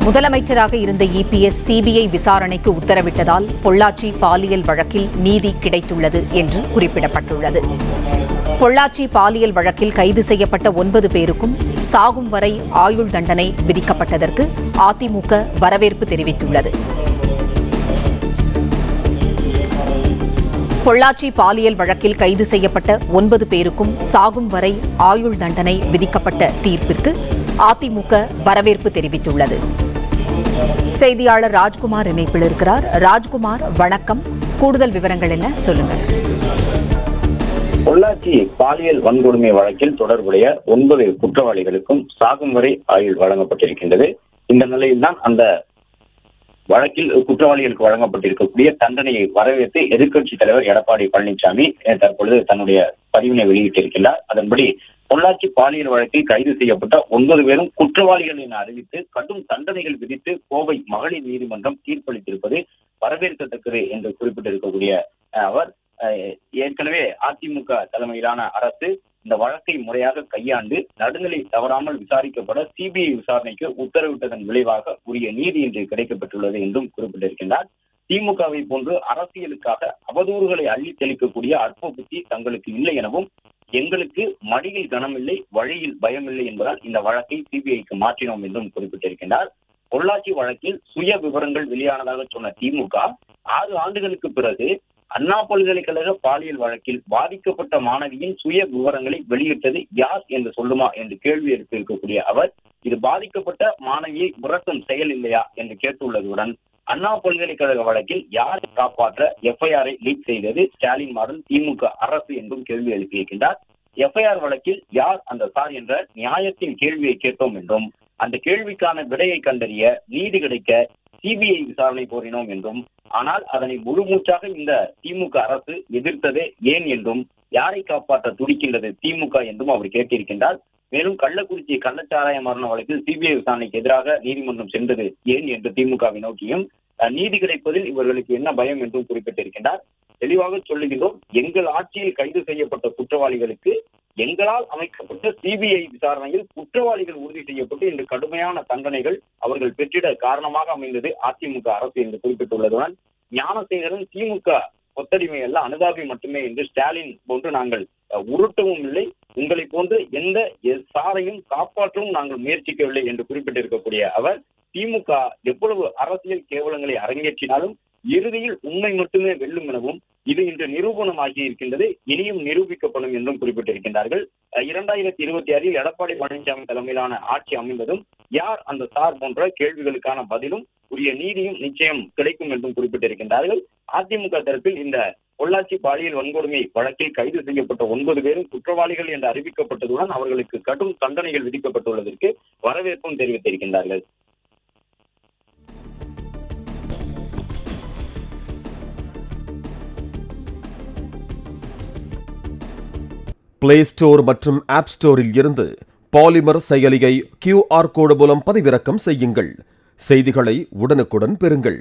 முதலமைச்சராக இருந்த EPS CBI விசாரணைக்கு உத்தரவிட்டதால் பொள்ளாச்சி பாலியல் வழக்கில் நீதி கிடைத்துள்ளது என்று குறிப்பிடப்பட்டுள்ளது. பொள்ளாச்சி பாலியல் வழக்கில் கைது செய்யப்பட்ட 9 பேருக்கும் சாகும் வரை ஆயுள் தண்டனை விதிக்கப்பட்டதற்கு அதிமுக வரவேற்பு தெரிவித்துள்ளது. பொள்ளாச்சி பாலியல் வழக்கில் கைது செய்யப்பட்ட 9 பேருக்கும் சாகும் வரை ஆயுள் தண்டனை விதிக்கப்பட்ட தீர்ப்பிற்கு அதிமுக வரவேற்பு தெரிவித்துள்ளது. செய்தியாளர் ராஜ்குமார் இணைப்பில் இருக்கிறார். ராஜ்குமார், வணக்கம். கூடுதல் விவரங்கள் என்ன, சொல்லுங்கள். பொள்ளாச்சி பாலியல் வன்கொடுமை வழக்கில் தொடர்புடைய 9 குற்றவாளிகளுக்கும் சாகும் வரை ஆயுள் வழங்கப்பட்டிருக்கின்றது. இந்த நிலையில்தான் அந்த வழக்கில் குற்றவாளிகளுக்கு வழங்கப்பட்டிருக்கக்கூடிய தண்டனையை வரவேற்று எதிர்க்கட்சித் தலைவர் எடப்பாடி பழனிசாமி தற்பொழுது தன்னுடைய பதிவினை வெளியிட்டிருக்கின்றார். அதன்படி பொள்ளாச்சி பாலியல் வழக்கில் கைது செய்யப்பட்ட 9 பேரும் குற்றவாளிகள் என அறிவித்து கடும் தண்டனைகள் விதித்து கோவை மகளிர் நீதிமன்றம் தீர்ப்பளித்திருப்பது வரவேற்கத்தக்கது என்று குறிப்பிட்டிருக்கக்கூடிய அவர், ஏற்கனவே அதிமுக தலைமையிலான அரசு இந்த வழக்கை முறையாக கையாண்டு நடுநிலை தவறாமல் விசாரிக்கப்பட சிபிஐ விசாரணைக்கு உத்தரவிட்டதன் விளைவாக உரிய நீதி இன்று கிடைக்கப்பட்டுள்ளது என்றும் குறிப்பிட்டிருக்கின்றார். திமுகவை போன்று அரசியலுக்காக அவதூறுகளை அள்ளி தெளிக்கக்கூடிய அற்ப புத்தி தங்களுக்கு இல்லை எனவும், எங்களுக்கு மடியில் கனமில்லை, வழியில் பயமில்லை என்பதால் இந்த வழக்கை சிபிஐக்கு மாற்றினோம் என்றும் குறிப்பிட்டிருக்கின்றார். பொள்ளாச்சி வழக்கில் சுய விவரங்கள் வெளியானதாக சொன்ன திமுக 6 ஆண்டுகளுக்கு பிறகு அண்ணா பல்கலைக்கழக பாலியல் வழக்கில் பாதிக்கப்பட்ட மாணவியின் சுய விவரங்களை வெளியிட்டது யார் என்று சொல்லுமா என்று கேள்வி எழுப்பியிருக்கக்கூடிய அவர், இது பாதிக்கப்பட்ட மாணவியை மிரட்டும் செயல் இல்லையா என்று கேட்டுள்ளதுடன், அண்ணா பல்கலைக்கழக வழக்கில் யாரை காப்பாற்ற எஃப்ஐஆரை லீக் செய்தது ஸ்டாலின் மாடல் திமுக அரசு என்றும் கேள்வி எழுப்பியிருக்கின்றார். எஃப்ஐஆர் வழக்கில் யார் அந்த சார் என்ற நியாயத்தின் கேள்வியை கேட்டோம் என்றும், அந்த கேள்விக்கான விடையை கண்டறிய நீதி கிடைக்க சிபிஐ விசாரணை கோரினோம் என்றும், ஆனால் அதனை முழுமூச்சாக இந்த திமுக அரசு எதிர்த்ததே ஏன் என்றும், யாரை காப்பாற்ற துடிக்கின்றது திமுக என்றும் அவர் கேட்டிருக்கின்றார். மேலும் கள்ளக்குறிச்சி கள்ளச்சாராய மரண வழக்கில் சிபிஐ விசாரணைக்கு எதிராக நீதிமன்றம் சென்றது ஏன் என்று திமுகவை நோக்கியும், நீதி கிடைப்பதில் இவர்களுக்கு என்ன பயம் என்றும் குறிப்பிட்டிருக்கின்றார். தெளிவாக சொல்லுகின்றோம், எங்கள் ஆட்சியில் கைது செய்யப்பட்ட குற்றவாளிகளுக்கு எங்களால் அமைக்கப்பட்ட சிபிஐ விசாரணையில் குற்றவாளிகள் உறுதி செய்யப்பட்டு இன்று கடுமையான தண்டனைகள் அவர்கள் பெற்றிட காரணமாக அமைந்தது அதிமுக அரசு என்று குறிப்பிட்டுள்ளதுடன், ஞானசேகரன் திமுக ஒத்தடிமை அல்ல, அனுதாபி மட்டுமே என்று ஸ்டாலின் போன்று நாங்கள் உருட்டவும் இல்லை, உங்களை போன்று எந்த சாரையும் காப்பாற்றவும் நாங்கள் முயற்சிக்கவில்லை என்று குறிப்பிட்டிருக்கக்கூடிய அவர், திமுக எவ்வளவு அரசியல் கேவலங்களை அரங்கேற்றினாலும் இறுதியில் உண்மை மட்டுமே வெல்லும் எனவும், இது இன்று நிரூபணமாகி இருக்கின்றது, இனியும் நிரூபிக்கப்படும் என்றும் குறிப்பிட்டிருக்கின்றார்கள். 2026 எடப்பாடி பழனிசாமி தலைமையிலான ஆட்சி அமைந்ததும் யார் அந்த சார் போன்ற கேள்விகளுக்கான பதிலும் உரிய நீதியும் நிச்சயம் கிடைக்கும் என்றும் குறிப்பிட்டிருக்கின்றார்கள். அதிமுக தரப்பில் இந்த பொள்ளாச்சி பாலியல் வன்கொடுமை வழக்கில் கைது செய்யப்பட்ட 9 பேரும் குற்றவாளிகள் என்று அறிவிக்கப்பட்டதுடன் அவர்களுக்கு கடும் தண்டனைகள் விதிக்கப்பட்டுள்ளதற்கு வரவேற்பும் தெரிவித்திருக்கின்றார்கள். பிளே ஸ்டோர் மற்றும் ஆப் ஸ்டோரில் இருந்து பாலிமர் செயலியை QR கோடு மூலம் பதிவிறக்கம் செய்யுங்கள். செய்திகளை உடனுக்குடன் பெறுங்கள்.